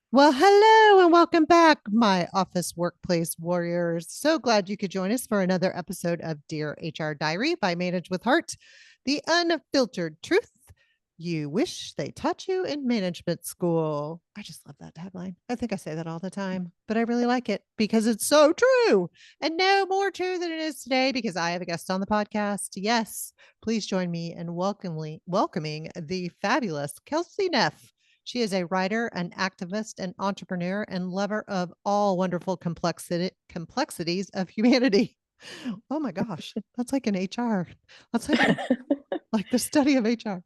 Well, hello and welcome back, my office workplace warriors. So glad you could join us for another episode of Dear HR Diary by Manage with Heart, the unfiltered truth you wish they taught you in management school. I just love that headline. I think I say that all the time, but I really like it because it's so true. And no more true than it is today because I have a guest on the podcast. Yes, please join me in welcoming the fabulous Kelsey Neff. She is a writer, an activist, an entrepreneur, and lover of all wonderful complexities of humanity. Oh my gosh, that's like an HR. That's like the study of HR.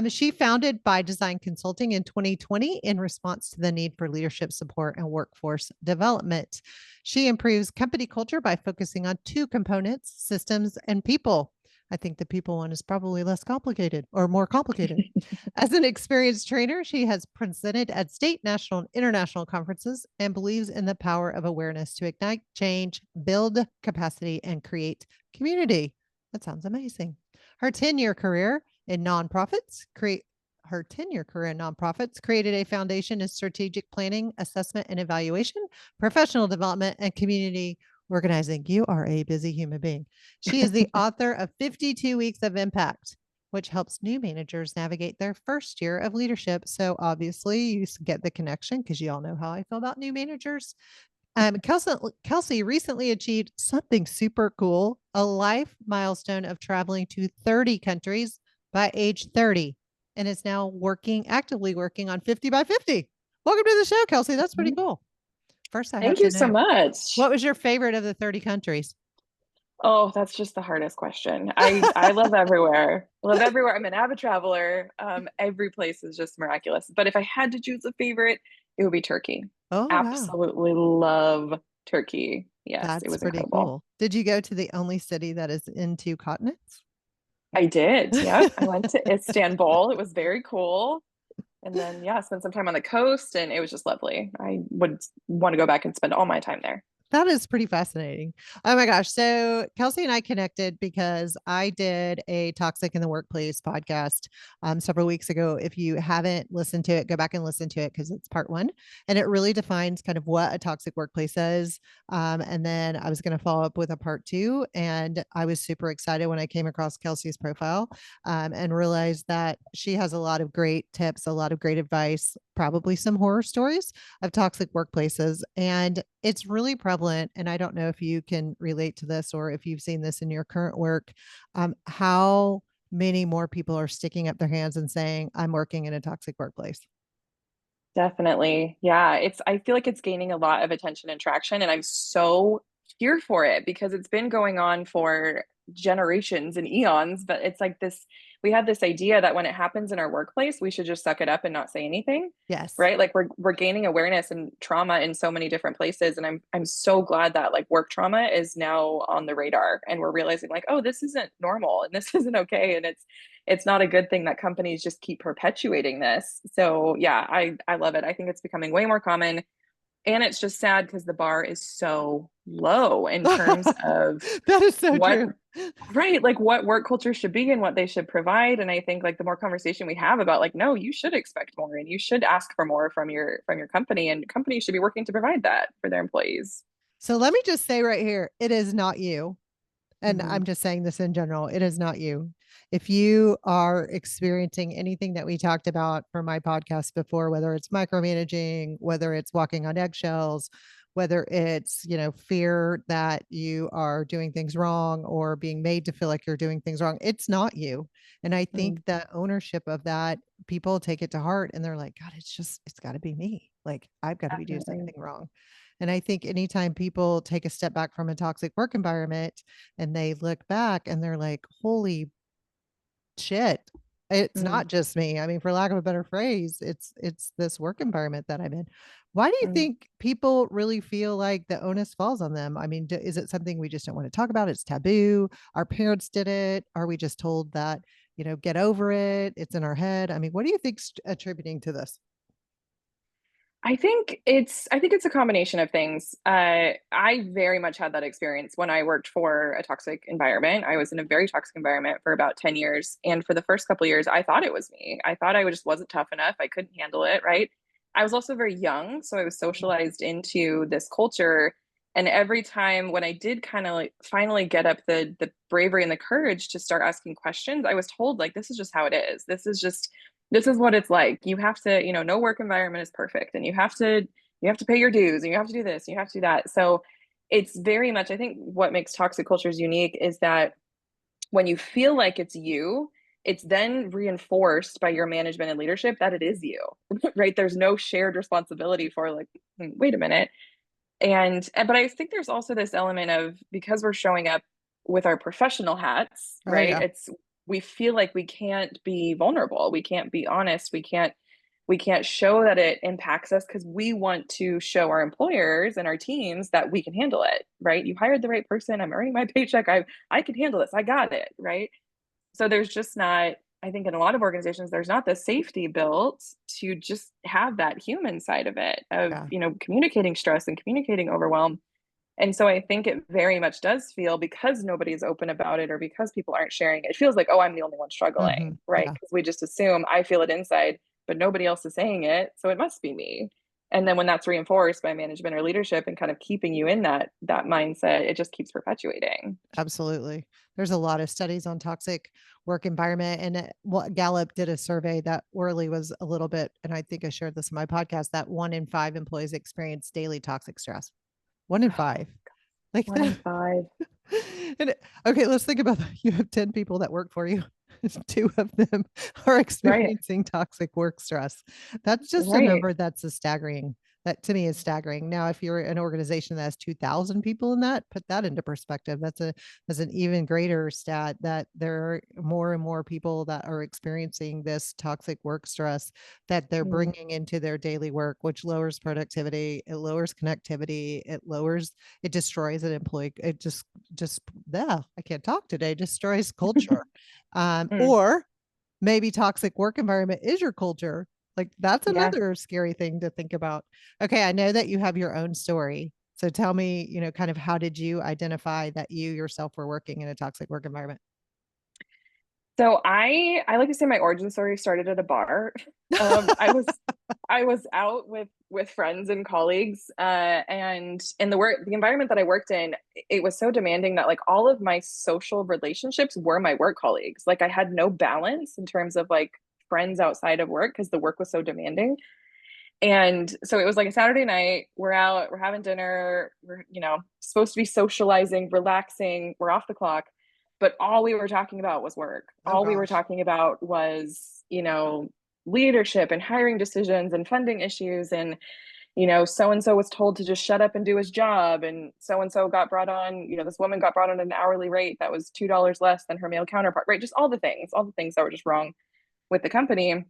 She founded by Design Consulting in 2020 in response to the need for leadership support and workforce development. She improves company culture by focusing on two components: systems and people. I think the people one is probably less complicated or more complicated. As an experienced trainer, she has presented at state, national, and international conferences and believes in the power of awareness to ignite change, build capacity, and create community. That sounds amazing. Her 10-year career in nonprofits create her 10-year career in nonprofits created a foundation in strategic planning, assessment and evaluation, professional development, and community organizing. You are a busy human being. She is the author of 52 Weeks of Impact, which helps new managers navigate their first year of leadership. So obviously, you get the connection because you all know how I feel about new managers. Kelsey recently achieved something super cool, a life milestone of traveling to 30 countries by age 30, and is now actively working on 50 by 50. Welcome to the show, Kelsey. That's pretty cool. First, I have Thank to you so know, much. what was your favorite of the 30 countries? Oh, that's just the hardest question. I love everywhere. Love everywhere. I'm an avid traveler. Every place is just miraculous. But if I had to choose a favorite, it would be Turkey. Oh, wow. Absolutely love Turkey. Yes, it That's was pretty incredible. cool. Did you go to the only city that is in two continents? I did. Yep. I went to Istanbul. It was very cool. And then yeah, spent some time on the coast and it was just lovely. I would want to go back and spend all my time there. That is pretty fascinating. Oh my gosh. So Kelsey and I connected because I did a Toxic in the Workplace podcast several weeks ago. If you haven't listened to it, go back and listen to it because it's part one. And it really defines kind of what a toxic workplace is. And then I was going to follow up with a part two. And I was super excited when I came across Kelsey's profile and realized that she has a lot of great tips, a lot of great advice, probably some horror stories of toxic workplaces. And it's really prevalent. And I don't know if you can relate to this or if you've seen this in your current work, how many more people are sticking up their hands and saying, I'm working in a toxic workplace. Definitely. Yeah, I feel like it's gaining a lot of attention and traction, and I'm so here for it because it's been going on for generations and eons, but it's like this we had this idea that when it happens in our workplace, we should just suck it up and not say anything, Yes. right? Like we're gaining awareness and trauma in so many different places, and I'm so glad that like work trauma is now on the radar and we're realizing like, oh, this isn't normal and this isn't okay and it's not a good thing that companies just keep perpetuating this. So yeah, I love it. I think it's becoming way more common. And it's just sad because the bar is so low in terms of That is so what, true. right, like what work culture should be and what they should provide. And I think like the more conversation we have about like, no, you should expect more and you should ask for more from your company, and companies should be working to provide that for their employees. So let me just say right here, it is not you. And I'm Mhm. just saying this in general, it is not you. If you are experiencing anything that we talked about for my podcast before, whether it's micromanaging, whether it's walking on eggshells, whether it's, fear that you are doing things wrong or being made to feel like you're doing things wrong, it's not you. And I think Mhm. that ownership of that, people take it to heart and they're like, God, it's got to be me. Like, I've got to be doing Definitely. something wrong. And I think anytime people take a step back from a toxic work environment and they look back and they're like, holy shit, it's Mhm. not just me. I mean, for lack of a better phrase, it's this work environment that I'm in. Why do you Mhm. think people really feel like the onus falls on them? I mean, is it something we just don't want to talk about? It's taboo. Our parents did it. Are we just told that, get over it? It's in our head. I mean, what do you think's attributing to this? I think it's a combination of things. I very much had that experience when I worked for a toxic environment. I was in a very toxic environment for about 10 years. And for the first couple of years, I thought it was me. I thought I just wasn't tough enough. I couldn't handle it, right? I was also very young, so I was socialized into this culture. And every time when I did kind of like finally get up the bravery and the courage to start asking questions, I was told like this is just how it is. This is what it's like. You have to, no work environment is perfect, and you have to pay your dues, and you have to do this, and you have to do that. So it's very much, I think what makes toxic cultures unique is that when you feel like it's you, it's then reinforced by your management and leadership that it is you, right? There's no shared responsibility for like, wait a minute. But I think there's also this element of, because we're showing up with our professional hats, Oh right? yeah. We feel like we can't be vulnerable. We can't be honest. We can't show that it impacts us because we want to show our employers and our teams that we can handle it, right? You hired the right person. I'm earning my paycheck. I can handle this. I got it, right? So there's just not, I think in a lot of organizations, there's not the safety built to just have that human side of it, of, Yeah. communicating stress and communicating overwhelm. And so I think it very much does feel, because nobody's open about it or because people aren't sharing, it feels like, oh, I'm the only one struggling, right? Yeah. Because we just assume I feel it inside, but nobody else is saying it. So it must be me. And then when that's reinforced by management or leadership and kind of keeping you in that mindset, it just keeps perpetuating. Absolutely. There's a lot of studies on toxic work environment. And what Gallup did a survey that Orly was a little bit, and I think I shared this in my podcast, that 1 in 5 employees experience daily toxic stress. 1 in 5. Like One in that. five. Okay, let's think about that. You have 10 people that work for you. 2 of them are Right. experiencing toxic work stress. That's just a Right. number that's a staggering. That to me is staggering. Now, if you're an organization that has 2,000 people in that, put that into perspective. That's an even greater stat that there are more and more people that are experiencing this toxic work stress that they're Mm. bringing into their daily work, which lowers productivity, it lowers connectivity, it destroys an employee. It just yeah, I can't talk today, destroys culture. Mm. Or maybe toxic work environment is your culture. Like that's Yeah. another scary thing to think about. Okay, I know that you have your own story. So tell me, kind of how did you identify that you yourself were working in a toxic work environment? So I like to say my origin story started at a bar. I was out with friends and colleagues, and in the environment that I worked in, it was so demanding that like all of my social relationships were my work colleagues. Like I had no balance in terms of like friends outside of work because the work was so demanding. And so it was like a Saturday night, we're out, we're having dinner, we're, supposed to be socializing, relaxing, we're off the clock, but all we were talking about was work. Oh All we were gosh. talking about was, leadership and hiring decisions and funding issues. And, so and so was told to just shut up and do his job. And so got brought on, this woman got brought on an hourly rate that was $2 less than her male counterpart, right? Just all the things that were just wrong with the company.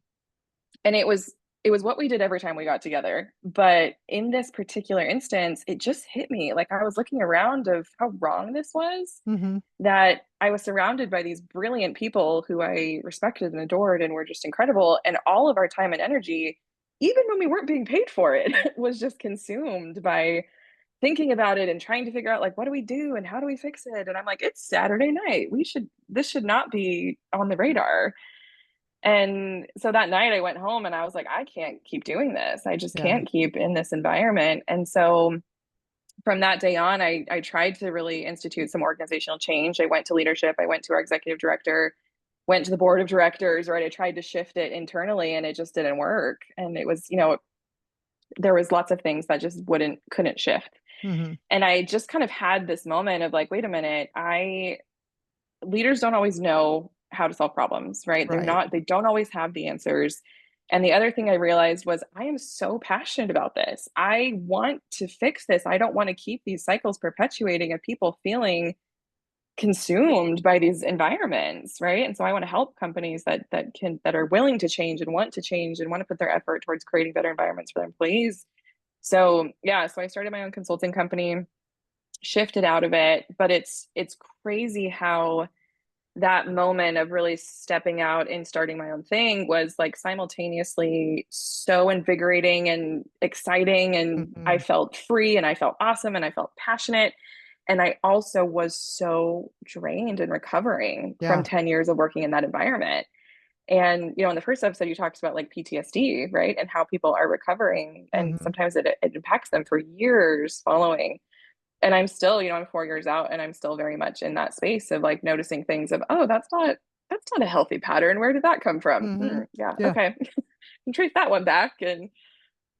And it was what we did every time we got together. But in this particular instance, it just hit me. Like I was looking around of how wrong this was, Mm-hmm. that I was surrounded by these brilliant people who I respected and adored and were just incredible. And all of our time and energy, even when we weren't being paid for it, was just consumed by thinking about it and trying to figure out like what do we do and how do we fix it. And I'm like, it's Saturday night. This should not be on the radar. And so that night I went home and I was like, I can't keep doing this. I just Yeah. can't keep in this environment. And so from that day on, I tried to really institute some organizational change. I went to leadership, I went to our executive director, went to the board of directors, right? I tried to shift it internally and it just didn't work. And it was, there was lots of things that just couldn't shift. Mm-hmm. And I just kind of had this moment of like, wait a minute, leaders don't always know how to solve problems, right? Right. They don't always have the answers. And the other thing I realized was I am so passionate about this. I want to fix this. I don't want to keep these cycles perpetuating of people feeling consumed by these environments, right? And so I want to help companies that are willing to change and want to put their effort towards creating better environments for their employees. So, yeah, so I started my own consulting company, shifted out of it, but it's crazy how that moment of really stepping out and starting my own thing was like simultaneously so invigorating and exciting. And I Mm-hmm. felt free and I felt awesome and I felt passionate. And I also was so drained and recovering from Yeah. 10 years of working in that environment. And, in the first episode, you talked about like PTSD, right? And how people are recovering. And Mm-hmm. sometimes it impacts them for years following. And I'm still, I'm 4 years out and I'm still very much in that space of like noticing things of, oh, that's not a healthy pattern. Where did that come from? Mm-hmm. Yeah. Yeah. Okay. And trace that one back. And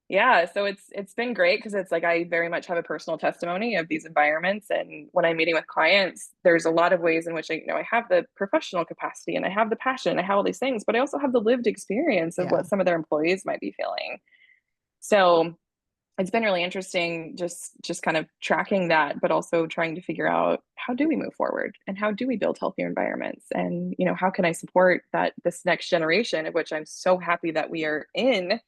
yeah, so it's been great because it's like I very much have a personal testimony of these environments, and when I'm meeting with clients, there's a lot of ways in which I have the professional capacity and I have the passion, I have all these things, but I also have the lived experience of Yeah. what some of their employees might be feeling. So it's been really interesting just kind of tracking that, but also trying to figure out how do we move forward and how do we build healthier environments, and how can I support that this next generation, of which I'm so happy that we are in,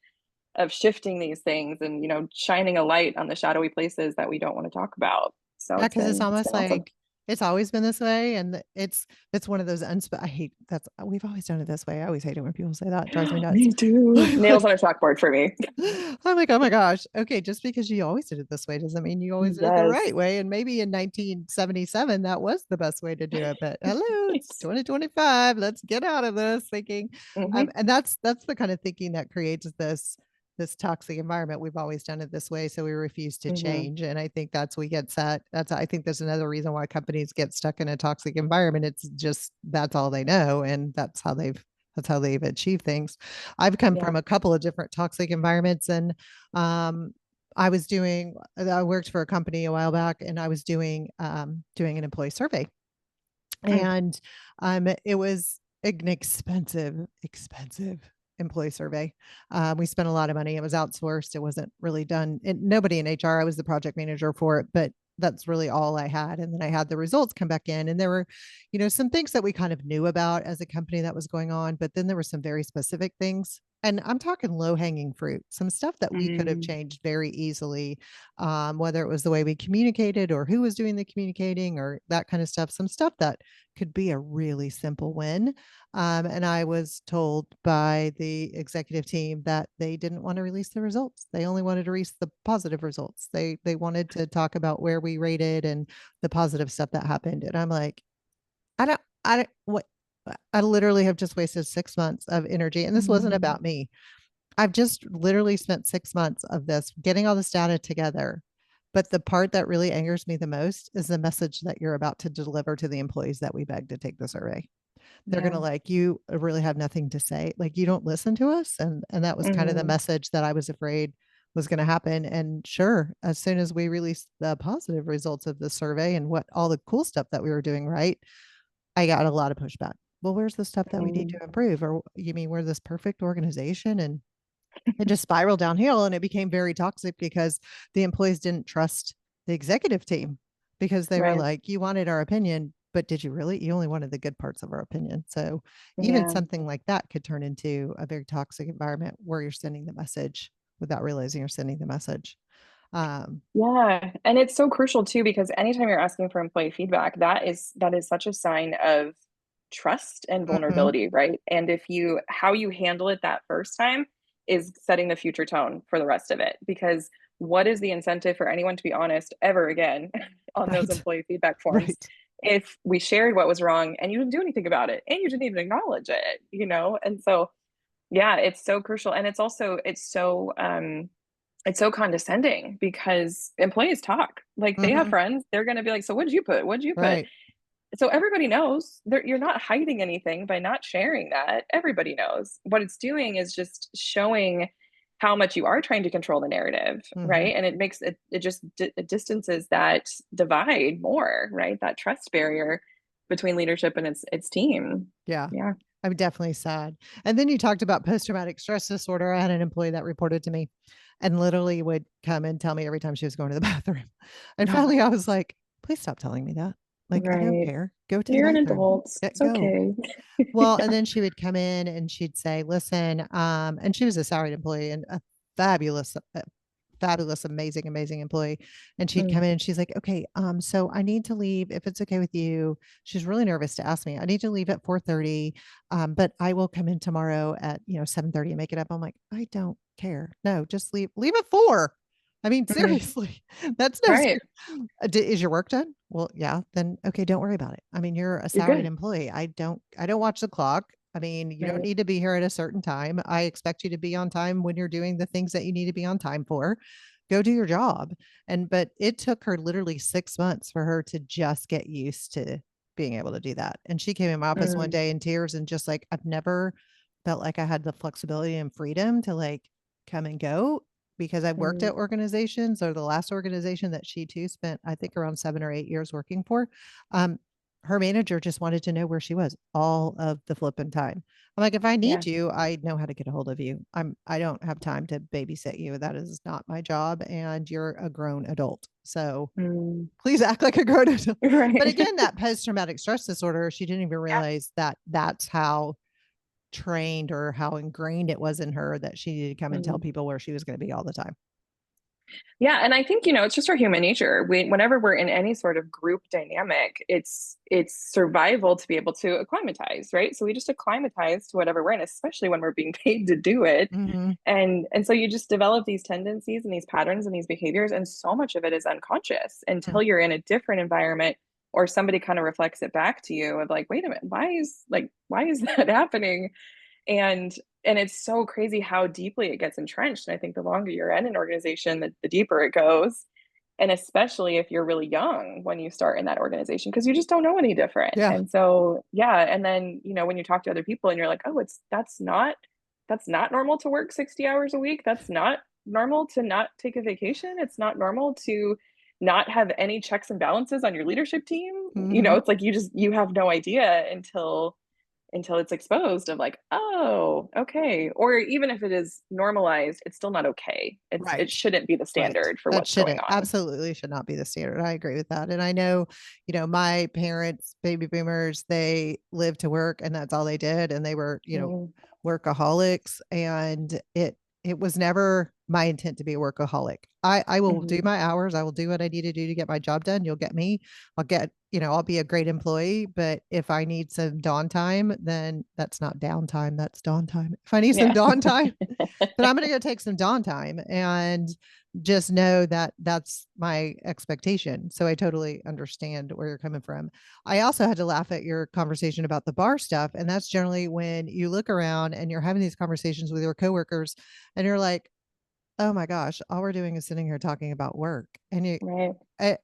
of shifting these things and shining a light on the shadowy places that we don't want to talk about. So Yeah, it's because it's been it's almost been awesome. like it's always been this way, and it's one of those I hate that's we've always done it this way. I always hate it when people say that. It drives me nuts. Me too. Nails on a chalkboard for me. I'm like, oh my gosh. Okay, just because you always did it this way doesn't mean you always did it the Yes. right way. And maybe in 1977 that was the best way to do it. But hello, it's 2025. Let's get out of this thinking. Hmm. And that's the kind of thinking that creates this toxic environment. We've always done it this way, so we refuse to Hmm. change. And I think that's we get set. That's I think that's another reason why companies get stuck in a toxic environment. It's just that's all they know, and that's how they've achieved things. I've come Yeah. from a couple of different toxic environments, and um, I worked for a company a while back, and I was doing an employee survey, Mm. and it was an expensive employee survey. We spent a lot of money. It was outsourced. It wasn't really done. Nobody in HR. I was the project manager for it, but that's really all I had. And then I had the results come back in, and there were, some things that we kind of knew about as a company that was going on, but then there were some very specific things. And I'm talking low hanging fruit, some stuff that we could have Mm. changed very easily, whether it was the way we communicated or who was doing the communicating or that kind of stuff, some stuff that could be a really simple win. And I was told by the executive team that they didn't want to release the results. They only wanted to release the positive results. They wanted to talk about where we rated and the positive stuff that happened. And I'm like, I don't what I literally have just wasted 6 months of energy. And this wasn't Mm. about me. I've just literally spent 6 months of this getting all this data together. But the part that really angers me the most is the message that you're about to deliver to the employees that we begged to take the survey. They're going Yeah. to like, you really have nothing to say. Like, you don't listen to us. And that was kind of the Hmm. message that I was afraid was going to happen. And sure, as soon as we released the positive results of the survey and what all the cool stuff that we were doing right, I got a lot of pushback. Well, where's the stuff that we need Mm. to improve? Or you mean we're this perfect organization? And it just spiraled downhill, and it became very toxic because the employees didn't trust the executive team because they were Right. like, you wanted our opinion, but did you really? You only wanted the good parts of our opinion. So even Yeah. something like that could turn into a very toxic environment where you're sending the message without realizing you're sending the message. Um, Yeah. And it's so crucial too, because anytime you're asking for employee feedback, that is such a sign of trust and mhm, vulnerability, right? And if you how you handle it that first time is setting the future tone for the rest of it. Because what is the incentive for anyone to be honest ever again on those right. employee feedback forms Right. if we shared what was wrong and you didn't do anything about it and you didn't even acknowledge it? And so yeah, it's so crucial. And it's so condescending because employees talk like they have Hmm. friends. They're going to be like, so what'd you put? What'd you put? Right. So everybody knows you're not hiding anything by not sharing that. Everybody knows what it's doing is just showing how much you are trying to control the narrative, Hmm. right? And it makes it just it distances that divide more, right? That trust barrier between leadership and its team. Yeah. Yeah. I'm definitely sad. And then you talked about post traumatic stress disorder. I had an employee that reported to me and literally would come and tell me every time she was going to the bathroom. And No. finally, I was like, please stop telling me that. Like, I don't Right. care. Go to the You're an bathroom. adult. Get It's go. okay. Well, Yeah. and then she would come in and she'd say, listen, and she was a salaried employee and a fabulous, fabulous, amazing employee. And she'd come Mm. in and she's like, okay, so I need to leave if it's okay with you. She's really nervous to ask me. I need to leave at 4:30. But I will come in tomorrow at 7:30 and make it up. I'm like, I don't care. No, just leave at 4. I mean, Mhm. seriously, that's no. Right. Is your work done? Well, yeah. Then okay, don't worry about it. I mean, you're a You're salaried good. employee. I don't watch the clock. I mean, you don't Right. need to be here at a certain time. I expect you to be on time when you're doing the things that you need to be on time for. Go do your job. But it took her literally 6 months for her to just get used to being able to do that. And she came in my office one Mm, day in tears and just like, I've never felt like I had the flexibility and freedom to like come and go because I've worked mm, at organizations, or the last organization that she too spent, I think, around 7 or 8 years working for. Um, her manager just wanted to know where she was all of the flipping time. I'm like, if I yeah. need you, I know how to get a hold of you. I don't have time to babysit you. That is not my job. And you're a grown adult. So Mm, please act like a grown adult. But right. again, that post-traumatic stress disorder, she didn't even Yeah. realize that that's how trained or how ingrained it was in her that she needed to come and tell Mm. people where she was going to be all the time. Yeah, and I think, it's just our human nature. Whenever we're in any sort of group dynamic, it's survival to be able to acclimatize, right? So we just acclimatize to whatever we're in, especially when we're being paid to do it. Mm-hmm. And so you just develop these tendencies and these patterns and these behaviors, and so much of it is unconscious until you're in a different environment or somebody kind of reflects it back to you of like, wait a minute, why is that happening? And it's so crazy how deeply it gets entrenched. And I think the longer you're in an organization, the deeper it goes. And especially if you're really young when you start in that organization, because you just don't know any different. Yeah. And so, yeah. And then, when you talk to other people and you're like, oh, that's not normal to work 60 hours a week. That's not normal to not take a vacation. It's not normal to not have any checks and balances on your leadership team. Mm-hmm. It's like you have no idea until it's exposed of like, oh, okay. Or even if it is normalized, it's still not okay. It Right. shouldn't be the Right. standard for That what's going shouldn't, on. absolutely should not be the standard. I agree with that. And I know, my parents, baby boomers, they lived to work and that's all they did. And they were, Mm, workaholics. And it was never my intent to be a workaholic. I will do mhm. my hours. I will do what I need to do to get my job done. You'll get me. I'll get, I'll be a great employee. But if I need some dawn time, then that's not downtime. That's dawn time. If I need some Yeah. dawn time, then I'm going to go take some dawn time and just know that that's my expectation. So I totally understand where you're coming from. I also had to laugh at your conversation about the bar stuff. And that's generally when you look around and you're having these conversations with your coworkers and you're like, oh my gosh, all we're doing is sitting here talking about work. Right.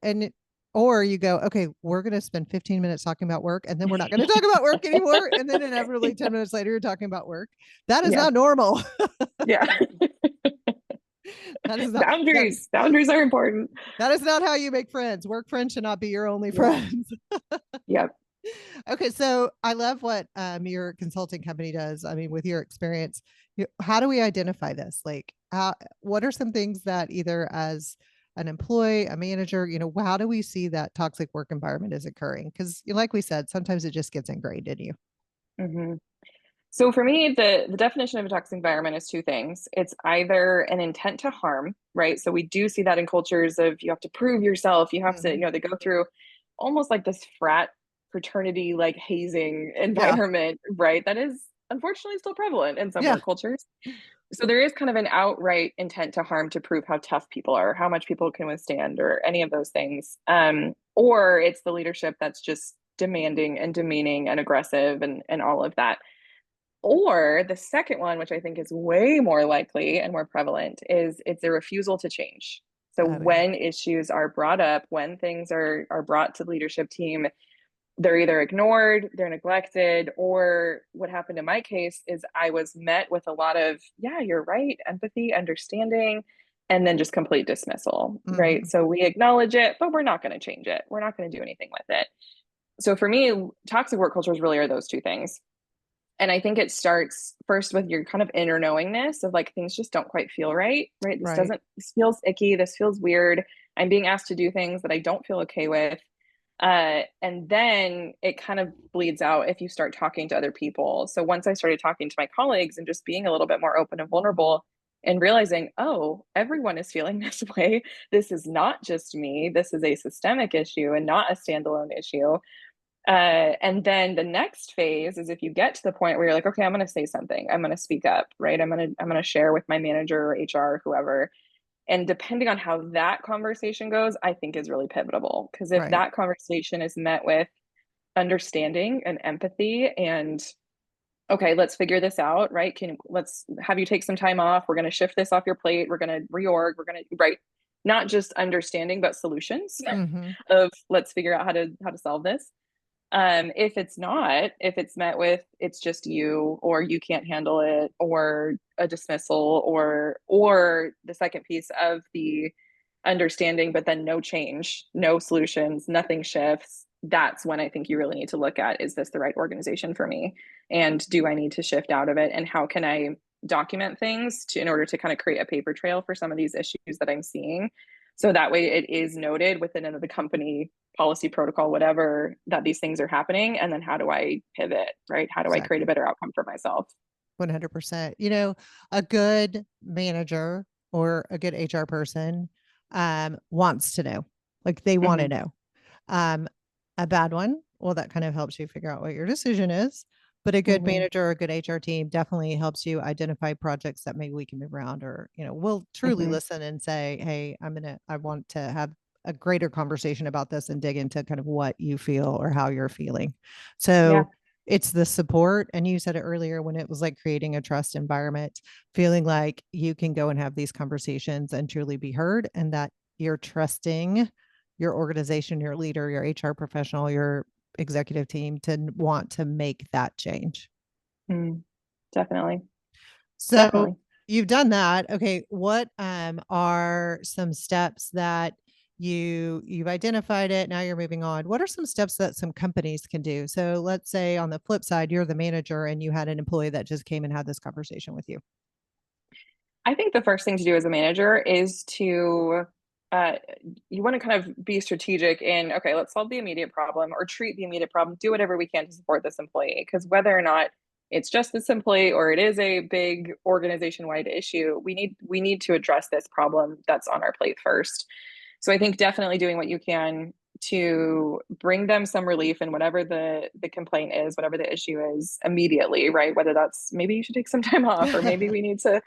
And or you go, okay, we're going to spend 15 minutes talking about work and then we're not going to talk about work anymore. And then inevitably 10 minutes later, you're talking about work. That is Yeah. not normal. Yeah. That is not that Boundaries are important. that is not how you make friends. Work friends should not be your only Yeah. friends. Yeah. Okay, so I love what your consulting company does. I mean, with your experience, how do we identify this? Like, what are some things that either as an employee, a manager, how do we see that toxic work environment is occurring? Because, like we said, sometimes it just gets ingrained in you. Hmm. So for me, the definition of a toxic environment is two things. It's either an intent to harm, right? So we do see that in cultures of you have to prove yourself, you have to, Mhm. they go through almost like this fraternity, like hazing Yeah, environment, right? That is unfortunately still prevalent in some yeah, work cultures. So there is kind of an outright intent to harm to prove how tough people are, how much people can withstand, or any of those things. Or it's the leadership that's just demanding and demeaning and aggressive and all of that. Or the second one, which I think is way more likely and more prevalent, is it's a refusal to change. So oh yeah, when issues are brought up, when things are brought to the leadership team, they're either ignored, they're neglected, or what happened in my case is I was met with a lot of, yeah, you're right, empathy, understanding, and then just complete dismissal, right? hmm, So we acknowledge it, but we're not going to change it. We're not going to do anything with it. So for me, toxic work cultures really are those two things. And I think it starts first with your kind of inner knowingness of like things just don't quite feel right, right? right, This feels icky, this feels weird. I'm being asked to do things that I don't feel okay with. And then it kind of bleeds out if you start talking to other people. So once I started talking to my colleagues and just being a little bit more open and vulnerable and realizing, oh, everyone is feeling this way. This is not just me. This is a systemic issue and not a standalone issue. And then the next phase is if you get to the point where you're like, okay, I'm going to say something. I'm going to speak up, right? I'm going to share with my manager or HR or whoever. And depending on how that conversation goes, I think is really pivotal. Because if right. that conversation is met with understanding and empathy and okay, let's figure this out, right? Let's have you take some time off. We're going to shift this off your plate. We're going to reorg. We're going to, right? Not just understanding, but solutions Mm-hmm. of let's figure out how to solve this. If it's not, if it's met with it's just you, or you can't handle it, or a dismissal, or the second piece of the understanding, but then no change, no solutions, nothing shifts, that's when I think you really need to look at, is this the right organization for me? And do I need to shift out of it? And how can I document things in order to kind of create a paper trail for some of these issues that I'm seeing? So that way it is noted within the company policy, protocol, whatever, that these things are happening. And then how do I pivot, right? How do I create a Exactly. better outcome for myself? 100%. A good manager or a good HR person wants to know, like they want to Mm-hmm. know. Um, a bad one, well, that kind of helps you figure out what your decision is. But a good Mm-hmm. manager or a good HR team definitely helps you identify projects that maybe we can move around, or, will truly Mm-hmm. listen and say, hey, I want to have a greater conversation about this and dig into kind of what you feel or how you're feeling. Yeah. So it's the support. And you said it earlier when it was like creating a trust environment, feeling like you can go and have these conversations and truly be heard, and that you're trusting your organization, your leader, your HR professional, your executive team to want to make that change. Mm, definitely. So Definitely. you've done that. Okay, what are some steps that you've identified it, now you're moving on. What are some steps that some companies can do? So let's say on the flip side, you're the manager and you had an employee that just came and had this conversation with you. I think the first thing to do as a manager is to uh, you want to kind of be strategic in, okay, let's solve the immediate problem or treat the immediate problem, do whatever we can to support this employee. Because whether or not it's just this employee or it is a big organization-wide issue, we need to address this problem that's on our plate first. So I think definitely doing what you can to bring them some relief in whatever the complaint is, whatever the issue is immediately, right? Whether that's maybe you should take some time off, or maybe we need to,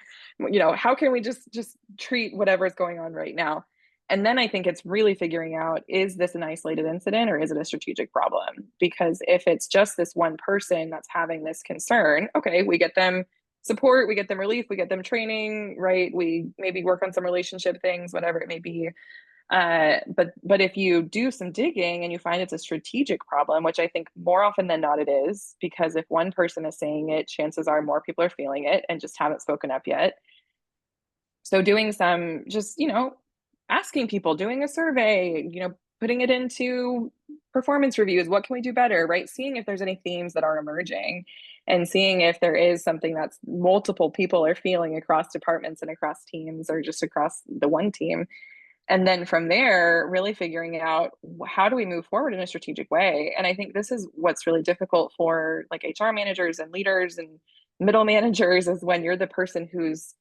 how can we just treat whatever's going on right now? And then I think it's really figuring out, is this an isolated incident or is it a strategic problem? Because if it's just this one person that's having this concern, okay, we get them support, we get them relief, we get them training, right? We maybe work on some relationship things, whatever it may be. But if you do some digging and you find it's a strategic problem, which I think more often than not it is, because if one person is saying it, chances are more people are feeling it and just haven't spoken up yet. So doing some, just, asking people, doing a survey, putting it into performance reviews, what can we do better, right? Seeing if there's any themes that are emerging, and seeing if there is something that's multiple people are feeling across departments and across teams or just across the one team. And then from there, really figuring out, how do we move forward in a strategic way? And I think this is what's really difficult for like HR managers and leaders and middle managers, is when you're the person who's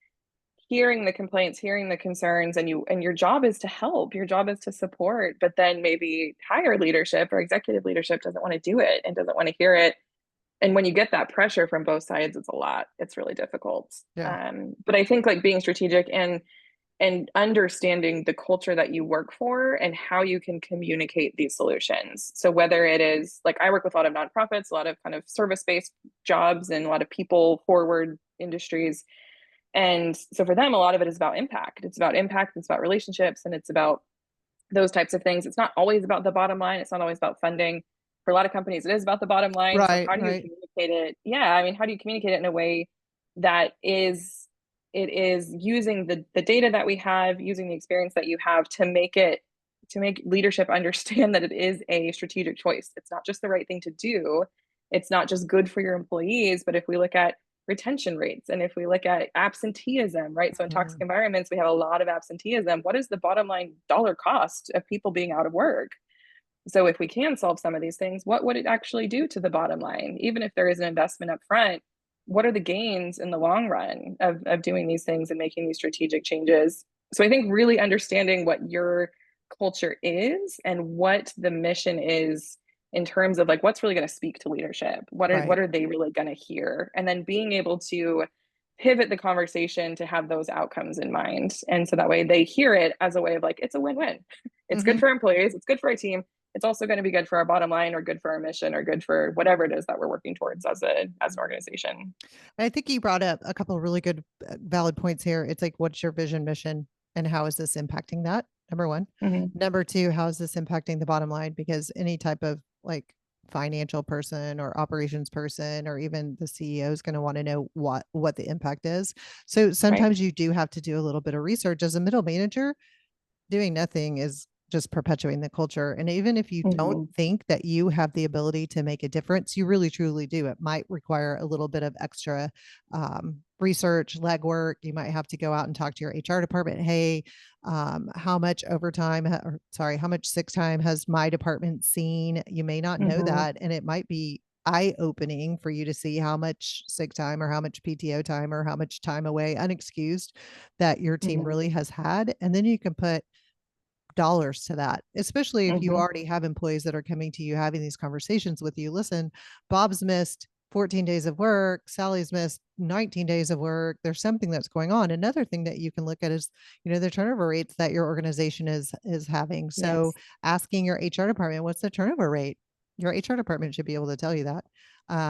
hearing the complaints, hearing the concerns, and your job is to help, your job is to support, but then maybe higher leadership or executive leadership doesn't want to do it and doesn't want to hear it. And when you get that pressure from both sides, it's a lot. It's really difficult. Yeah. But I think like being strategic and understanding the culture that you work for and how you can communicate these solutions. So whether it is like, I work with a lot of nonprofits, a lot of kind of service-based jobs, and a lot of people forward industries. And so for them, a lot of it is about impact. It's about impact, it's about relationships, and it's about those types of things. It's not always about the bottom line. It's not always about funding. For a lot of companies, it is about the bottom line. So Right, how do you right. communicate it? Yeah, I mean, how do you communicate it in a way that it is using the data that we have, using the experience that you have to make leadership understand that it is a strategic choice. It's not just the right thing to do. It's not just good for your employees, but if we look at retention rates and if we look at absenteeism, right? So in toxic Mhm. environments, we have a lot of absenteeism. What is the bottom line dollar cost of people being out of work? So if we can solve some of these things, what would it actually do to the bottom line? Even if there is an investment up front, what are the gains in the long run of doing these things and making these strategic changes? So I think really understanding what your culture is and what the mission is in terms of like what's really going to speak to leadership. What Right. are they really going to hear? And then being able to pivot the conversation to have those outcomes in mind. And so that way they hear it as a way of like, it's a win-win. It's good Mhm. for employees, it's good for our team, it's also going to be good for our bottom line or good for our mission or good for whatever it is that we're working towards as an organization. I think you brought up a couple of really good, valid points here. It's like, what's your vision, mission, and how is this impacting that? Number one. Mm-hmm. Number two, how is this impacting the bottom line? Because any type of like financial person or operations person or even the CEO is going to want to know what the impact is. So Right. sometimes you do have to do a little bit of research as a middle manager. Doing nothing is just perpetuating the culture. And even if you don't Mm-hmm. think that you have the ability to make a difference, you really truly do. It might require a little bit of extra research, legwork. You might have to go out and talk to your HR department. Hey, how much overtime, or sorry, how much sick time has my department seen? You may not know Mm-hmm. that. And it might be eye opening for you to see how much sick time or how much PTO time or how much time away unexcused that your team Mm-hmm. really has had. And then you can put dollars to that, especially if you Mm-hmm. already have employees that are coming to you having these conversations with you. Listen, Bob's missed 14 days of work, Sally's missed 19 days of work. There's something that's going on. Another thing that you can look at is, the turnover rates that your organization is having. So Yes. asking your HR department, what's the turnover rate? Your HR department should be able to tell you that.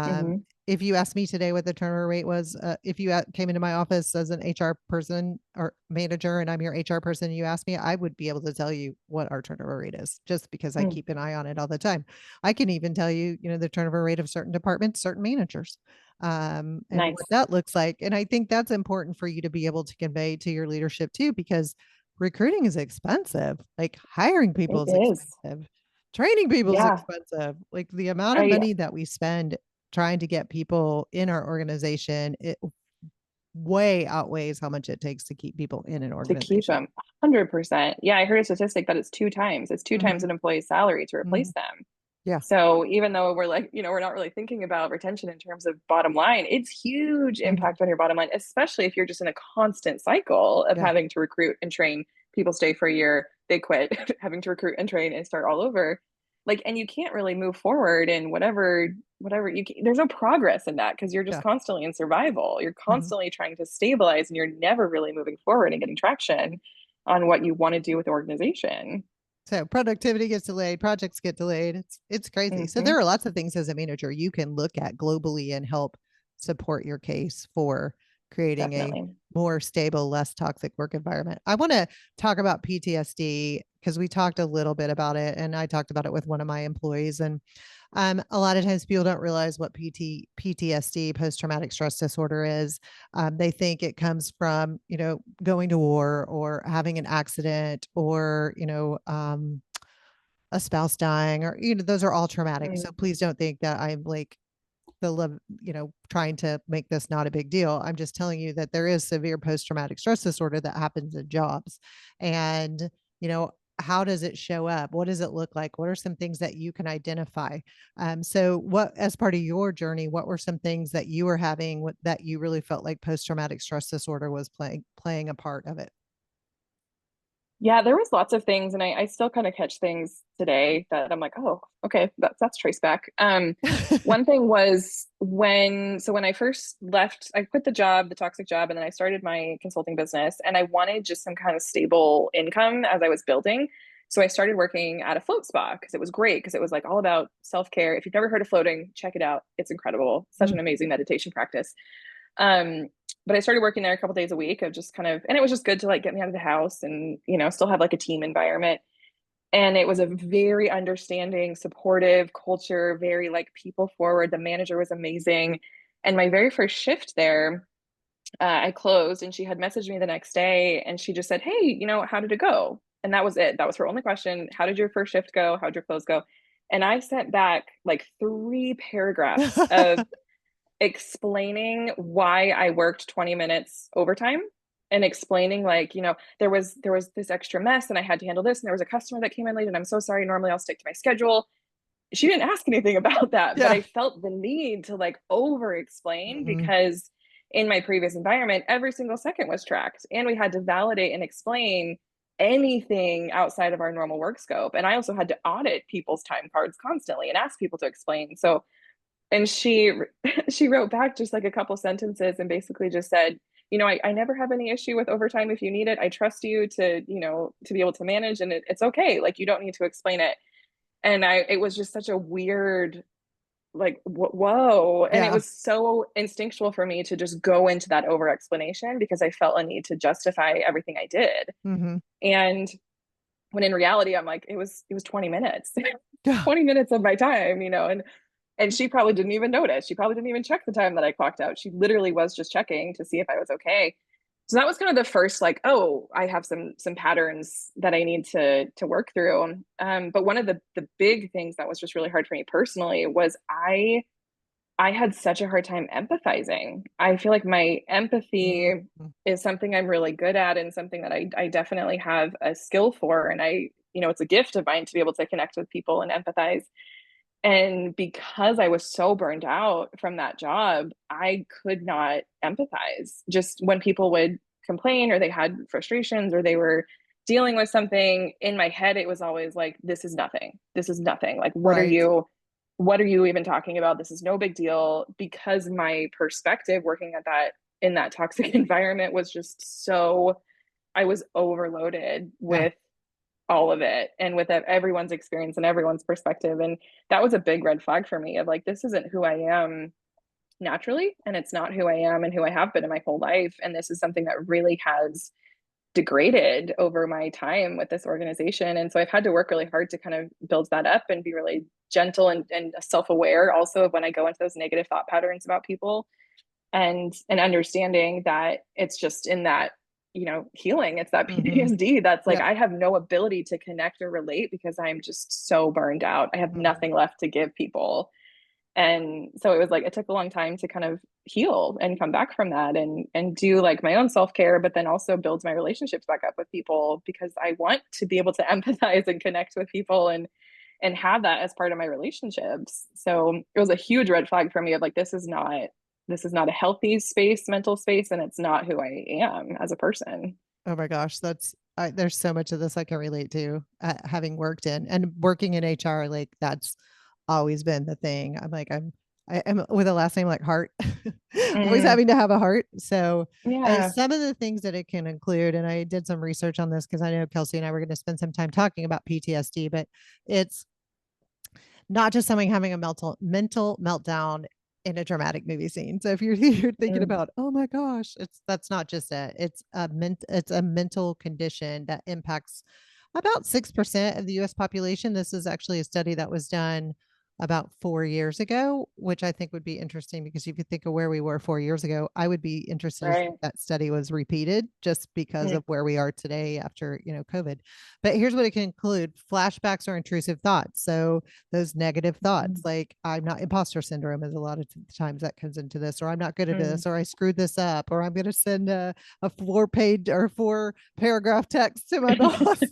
Mm-hmm. If you asked me today what the turnover rate was, if you came into my office as an HR person or manager and I'm your HR person, you asked me, I would be able to tell you what our turnover rate is just because I Mm. keep an eye on it all the time. I can even tell you, the turnover rate of certain departments, certain managers, and Nice. what that looks like. And I think that's important for you to be able to convey to your leadership too, because recruiting is expensive. Like hiring people It is is. expensive. Training people is Yeah. expensive. Like the amount of I money that we spend trying to get people in our organization, it way outweighs how much it takes to keep people in an to keep organization. them 100%. Yeah, I heard a statistic that it's two times Mhm, an employee's salary to replace mhm. them. Yeah, So even though we're like, we're not really thinking about retention in terms of bottom line, it's huge mhm, impact on your bottom line, especially if you're just in a constant cycle of yeah, having to recruit and train. People stay for a year, they quit, having to recruit and train and start all over. Like, and you can't really move forward in whatever there's no progress in that because you're just yeah. constantly in survival. You're Mhm. constantly trying to stabilize and you're never really moving forward and getting traction on what you want to do with the organization. So productivity gets delayed, projects get delayed. It's crazy. So Mm-hmm. there are lots of things as a manager you can look at globally and help support your case for creating a Definitely. more stable, less toxic work environment. I want to talk about PTSD because we talked a little bit about it and I talked about it with one of my employees. And a lot of times people don't realize what PTSD, post traumatic stress disorder, is. They think it comes from, going to war or having an accident or, a spouse dying or, those are all traumatic. So Mm. please don't think that I'm like the love, trying to make this not a big deal. I'm just telling you that there is severe post traumatic stress disorder that happens in jobs. And, you know, how does it show up? What does it look like? What are some things that you can identify? So, what, as part of your journey, what were some things that you were having that you really felt like post traumatic stress disorder was playing a part of it? Yeah, there was lots of things, and I still kind of catch things today that I'm like, oh, okay, that's trace back. One thing was when I first left, I quit the job, the toxic job, and then I started my consulting business, and I wanted just some kind of stable income as I was building. So I started working at a float spa because it was great because it was like all about self-care. If you've never heard of floating, check it out. It's incredible. Such Mm, an amazing meditation practice. Um, but I started working there a couple days a week of just kind of, and it was just good to like get me out of the house and, still have like a team environment. And it was a very understanding, supportive culture, very like people forward. The manager was amazing. And my very first shift there, I closed and she had messaged me the next day and she just said, hey, how did it go? And that was it. That was her only question. How did your first shift go? How did your close go? And I sent back like 3 paragraphs of explaining why I worked 20 minutes overtime and explaining like, there was this extra mess and I had to handle this and there was a customer that came in late and I'm so sorry. Normally I'll stick to my schedule. She didn't ask anything about that, but yeah. I felt the need to like over explain Mhm. because in my previous environment, every single second was tracked and we had to validate and explain anything outside of our normal work scope. And I also had to audit people's time cards constantly and ask people to explain. So and she wrote back just like a couple sentences and basically just said, I never have any issue with overtime if you need it. I trust you to be able to manage and it's okay. Like you don't need to explain it. And it was just such a weird, like, whoa. And it Yeah. was so instinctual for me to just go into that over explanation because I felt a need to justify everything I did. Mm-hmm. And when in reality, I'm like, it was 20 minutes, Yeah. 20 minutes of my time, and she probably didn't even notice. She probably didn't even check the time that I clocked out. She literally was just checking to see if I was okay. So that was kind of the first, like, oh, I have some patterns that I need to work through. But one of the big things that was just really hard for me personally was I had such a hard time empathizing. I feel like my empathy Mm-hmm. is something I'm really good at and something that I definitely have a skill for. And it's a gift of mine to be able to connect with people and empathize. And because I was so burned out from that job, I could not empathize. Just when people would complain or they had frustrations or they were dealing with something in my head, it was always like, this is nothing. This is nothing. Like, Right. what are you even talking about? This is no big deal. Because my perspective working at that in that toxic environment was just so, I was overloaded Yeah. with all of it and with everyone's experience and everyone's perspective. And that was a big red flag for me of like, this isn't who I am naturally. And it's not who I am and who I have been in my whole life. And this is something that really has degraded over my time with this organization. And so I've had to work really hard to kind of build that up and be really gentle and self-aware also of when I go into those negative thought patterns about people and understanding that it's just in that healing, it's that Mm-hmm. PTSD that's like Yep. I have no ability to connect or relate because I'm just so burned out. I have Mm-hmm. nothing left to give people. And so it was like it took a long time to kind of heal and come back from that and do like my own self-care, but then also build my relationships back up with people because I want to be able to empathize and connect with people and have that as part of my relationships. So it was a huge red flag for me of like this is not a healthy space, mental space, and it's not who I am as a person. Oh my gosh, there's so much of this I can relate to, having worked in and working in HR. Like that's always been the thing. I am with a last name like Hart, always Mm, having to have a heart. So yeah. some of the things that it can include, and I did some research on this because I know Kelsey and I were going to spend some time talking about PTSD, but it's not just someone having a mental meltdown in a dramatic movie scene. So if you're thinking Mm, about, oh my gosh, that's not just it. It's a mental condition that impacts about 6% of the US population. This is actually a study that was done about 4 years ago, which I think would be interesting because if you think of where we were 4 years ago, I would be interested if right. that study was repeated just because Mm, of where we are today after, COVID. But here's what it can include: flashbacks or intrusive thoughts. So those negative thoughts, mm, like I'm not, imposter syndrome is a lot of times that comes into this, or I'm not good at mm, this, or I screwed this up, or I'm going to send a 4 page or 4 paragraph text to my boss.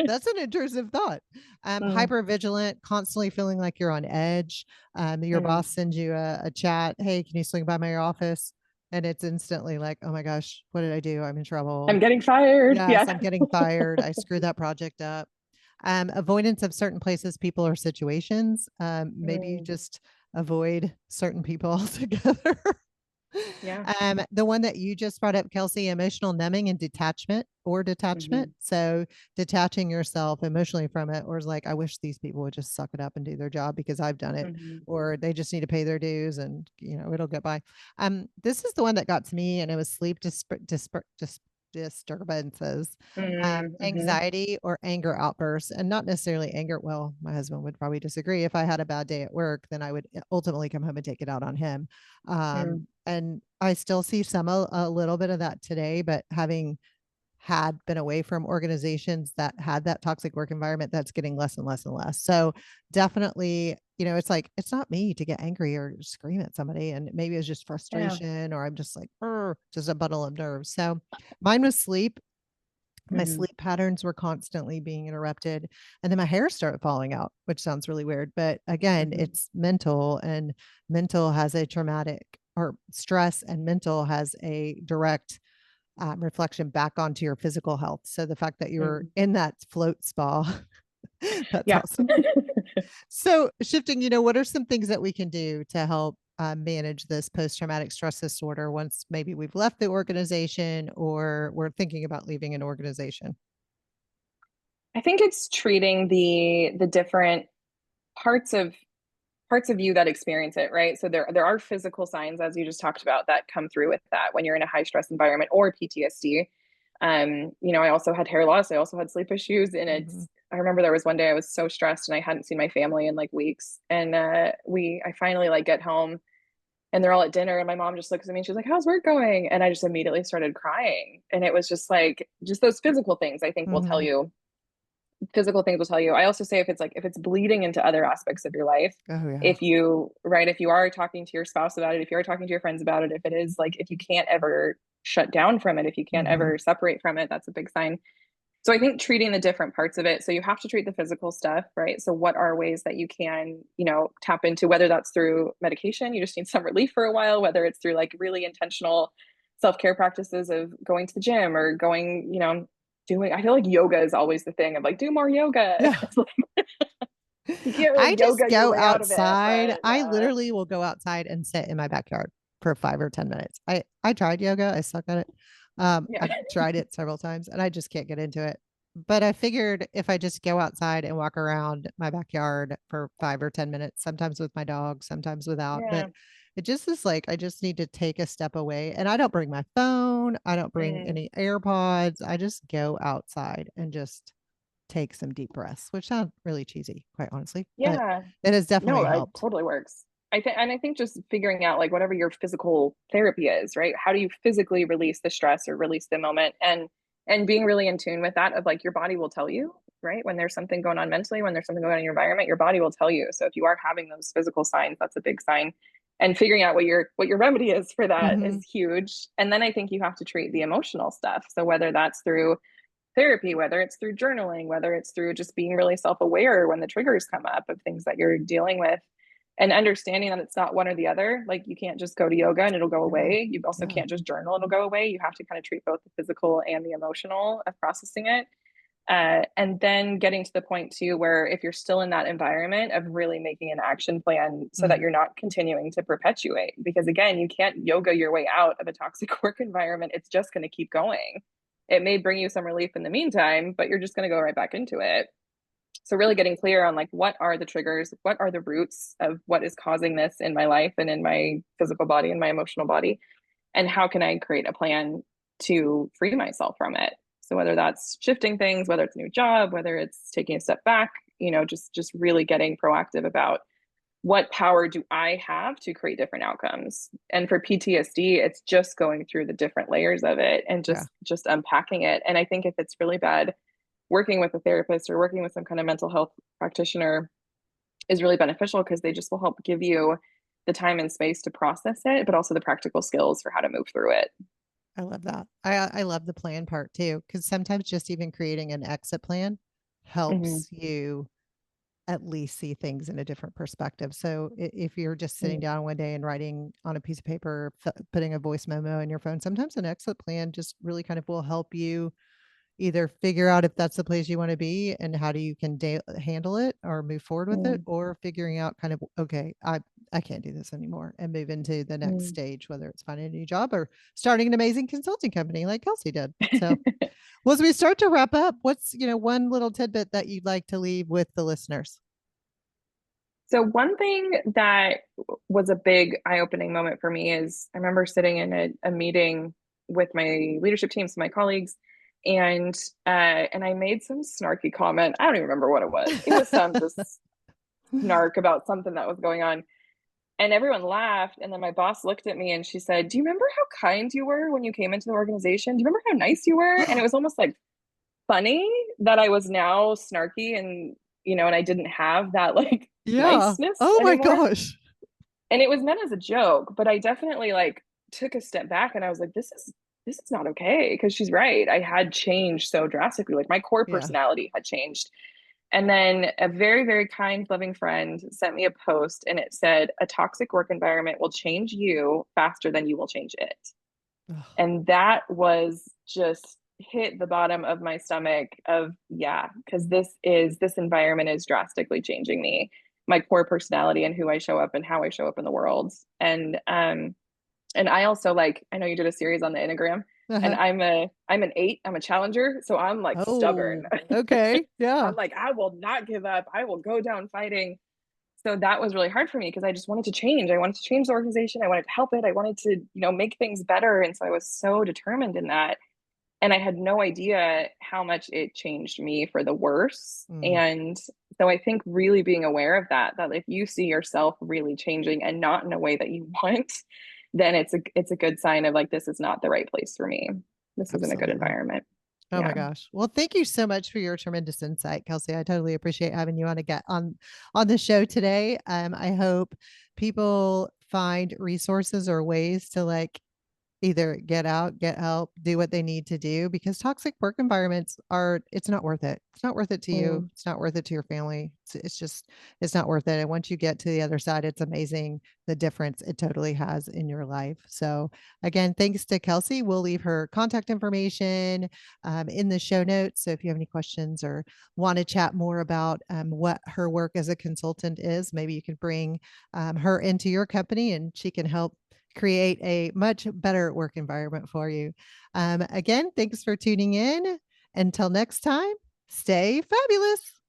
That's an intrusive thought. mm, Hyper vigilant, constantly feeling like you're on edge. Your mm. boss sends you a chat. Hey, can you swing by my office? And it's instantly like, oh my gosh, what did I do? I'm in I'm trouble. getting fired. Yes, I'm Yeah. getting fired. I screwed that project up. Avoidance of certain places, people, or situations. Maybe you Mm, just avoid certain people altogether. yeah. The one that you just brought up, Kelsey, emotional numbing and detachment or detachment. Hmm. So detaching yourself emotionally from it, or is like, I wish these people would just suck it up and do their job because I've done it, Hmm. or they just need to pay their dues and it'll get by. This is the one that got to me, and it was sleep disturbances, Hmm. anxiety or anger outbursts, and not necessarily anger. Well, my husband would probably disagree. If I had a bad day at work, then I would ultimately come home and take it out on him. Mm, And I still see a little bit of that today, but having had been away from organizations that had that toxic work environment, that's getting less and less and less. So definitely, it's like, it's not me to get angry or scream at somebody. And maybe it's just yeah. frustration, or I'm just like, just a bundle of nerves. So mine was sleep. My Hmm. sleep patterns were constantly being interrupted. And then my hair started falling out, which sounds really weird. But again, Hmm. it's mental, and mental has a traumatic, or stress and mental has a direct reflection back onto your physical health. So the fact that you're Mm. in that float spa, that's Yeah. awesome. So shifting, what are some things that we can do to help manage this post-traumatic stress disorder once maybe we've left the organization or we're thinking about leaving an organization? I think it's treating the different parts of you that experience it, right? So there are physical signs, as you just talked about, that come through with that when you're in a high stress environment or PTSD. I also had hair loss. I also had sleep issues, and Mhm. I remember there was one day I was so stressed and I hadn't seen my family in like weeks, and I finally like get home and they're all at dinner, and my mom just looks at me and she's like, "How's work going?" And I just immediately started crying, and it was just like just those physical things I think will tell Mhm. you physical things will tell you. I also say if it's bleeding into other aspects of your life, Oh yeah. if you are talking to your spouse about it, if you are talking to your friends about it, if it is like if you can't ever shut down from it, if you can't Mhm. ever separate from it, that's a big sign. So I think treating the different parts of it. So you have to treat the physical stuff, right? So what are ways that you can, tap into, whether that's through medication, you just need some relief for a while, whether it's through like really intentional self-care practices of going to the gym or going, doing, I feel like yoga is always the thing of like, do more yoga. Yeah. It's like, you can't I really just yoga your go way out of it, outside. but I literally will go outside and sit in my backyard for 5 or 10 minutes. I tried yoga. I suck at it. yeah, I've tried it several times and I just can't get into it. But I figured if I just go outside and walk around my backyard for 5 or 10 minutes, sometimes with my dog, sometimes without, but yeah. it just is like I just need to take a step away. And I don't bring my phone. I don't bring Mm, any AirPods. I just go outside and just take some deep breaths, which sound really cheesy, quite honestly, but yeah. it has definitely No, it helped. totally works. I think just figuring out like whatever your physical therapy is, right? How do you physically release the stress or release the moment, and being really in tune with that of like your body will tell you, right? When there's something going on mentally, when there's something going on in your environment, your body will tell you. So if you are having those physical signs, that's a big sign. And figuring out what your remedy is for that Mhm. is huge. And then I think you have to treat the emotional stuff. So whether that's through therapy, whether it's through journaling, whether it's through just being really self aware when the triggers come up of things that you're dealing with, and understanding that it's not one or the other. Like you can't just go to yoga and it'll go Yeah. away. You also Yeah. can't just journal, it'll go away. You have to kind of treat both the physical and the emotional of processing it. And then getting to the point too where if you're still in that environment of really making an action plan so that Mm. you're not continuing to perpetuate, because again, you can't yoga your way out of a toxic work environment. It's just going to keep going. It may bring you some relief in the meantime, but you're just going to go right back into it. So really getting clear on like what are the triggers, what are the roots of what is causing this in my life and in my physical body and my emotional body, and how can I create a plan to free myself from it. So whether that's shifting things, whether it's a new job, whether it's taking a step back, just really getting proactive about what power do I have to create different outcomes. And for PTSD, it's just going through the different layers of it and Yeah. just unpacking it. And I think if it's really bad, working with a therapist or working with some kind of mental health practitioner is really beneficial because they just will help give you the time and space to process it, but also the practical skills for how to move through it. I love that. I love the plan part too, because sometimes just even creating an exit plan Mm-hmm. helps you at least see things in a different perspective. So if you're just sitting down one day and writing on a piece of paper, putting a voice memo in your phone, sometimes an exit plan just really kind of will help you either figure out if that's the place you want to be and how do you can handle it or move forward with it, Mm-hmm. or figuring out kind of, okay, I can't do this anymore and move into the next stage, whether it's finding a new job or starting an amazing consulting company like Kelsey did. So, well, as we start to wrap up, what's, one little tidbit that you'd like to leave with the listeners? So one thing that was a big eye-opening moment for me is I remember sitting in a meeting with my leadership team, some of my colleagues, and I made some snarky comment. I don't even remember what it was. It was some just snark about something that was going on. And everyone laughed. And then my boss looked at me and she said, "Do you remember how kind you were when you came into the organization? Do you remember how nice you were?" And it was almost like funny that I was now snarky and I didn't have that like Yeah. niceness Oh my anymore. gosh. And it was meant as a joke, but I definitely like took a step back and I was like, this is not okay. Because she's right. I had changed so drastically. Like my core Yeah. personality had changed. And then a very, very kind, loving friend sent me a post and it said, "A toxic work environment will change you faster than you will change it." Ugh. And that was just hit the bottom of my stomach of, yeah, because this environment is drastically changing me, my core personality and who I show up and how I show up in the world. And I also like, I know you did a series on the Enneagram, and Uh-huh. I'm an 8, I'm a challenger, so I'm like stubborn. Oh, okay. Yeah. I'm like, I will not give up. I will go down fighting. So that was really hard for me because I just wanted to change. I wanted to change the organization. I wanted to help it. I wanted to, make things better. And so I was so determined in that. And I had no idea how much it changed me for the worse. Mm, And so I think really being aware of that, that if you see yourself really changing and not in a way that you want, then it's a good sign of like, this is not the right place for me. This isn't a good absolutely. environment. Oh my Yeah. gosh. Well, thank you so much for your tremendous insight, Kelsey. I totally appreciate having you on to get on the show today. I hope people find resources or ways to like either get out, get help, do what they need to do because toxic work environments it's not worth it. It's not worth it to you. Mm. It's not worth it to your family. It's just, it's not worth it. And once you get to the other side, it's amazing the difference it totally has in your life. So, again, thanks to Kelsey. We'll leave her contact information in the show notes. So, if you have any questions or want to chat more about what her work as a consultant is, maybe you could bring her into your company and she can help create a much better work environment for you. Again, thanks for tuning in. Until next time, stay fabulous.